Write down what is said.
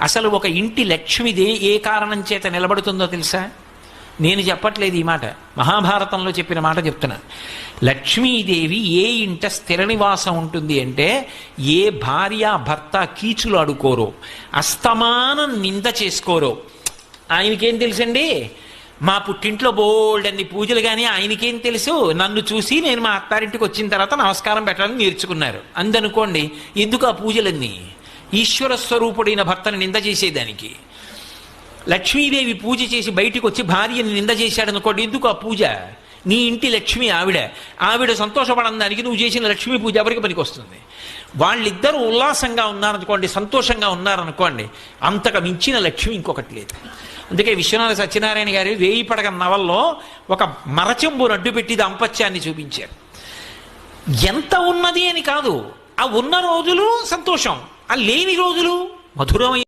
అసలు ఒక ఇంటి లక్ష్మిది ఏ కారణం చేత నిలబడుతుందో తెలుసా? నేను చెప్పట్లేదు ఈ మాట, మహాభారతంలో చెప్పిన మాట చెప్తున్నా. లక్ష్మీదేవి ఏ ఇంట స్థిర నివాసం ఉంటుంది అంటే, ఏ భార్య భర్త కీచులు అడుకోరో, అస్తమానం నింద చేసుకోరో. ఆయనకేం తెలుసండి, మా పుట్టింట్లో బోల్డన్ని పూజలు, కానీ ఆయనకేం తెలుసు, నన్ను చూసి నేను మా అత్తారింటికి వచ్చిన తర్వాత నమస్కారం పెట్టాలని నేర్చుకున్నారు అందనుకోండి. ఎందుకు ఆ పూజలన్నీ? ఈశ్వర స్వరూపుడైన భర్తను నింద చేసేదానికి. లక్ష్మీదేవి పూజ చేసి బయటికి వచ్చి భార్యని నింద చేశాడనుకోండి, ఎందుకు ఆ పూజ? నీ ఇంటి లక్ష్మి ఆవిడ సంతోషపడడానికి నువ్వు చేసిన లక్ష్మీ పూజ ఎవరికి పనికి వస్తుంది? వాళ్ళిద్దరూ ఉల్లాసంగా ఉన్నారనుకోండి, సంతోషంగా ఉన్నారనుకోండి, అంతకు మించిన లక్ష్మి ఇంకొకటి లేదు. అందుకే విశ్వనాథ సత్యనారాయణ గారి 1000 పడగ నవల్లో ఒక మరచెంబును అడ్డు పెట్టి దాంపత్యాన్ని చూపించారు. ఎంత ఉన్నది అని కాదు, ఆ ఉన్న రోజులు సంతోషం, ఆ లేని రోజులు మధురమైన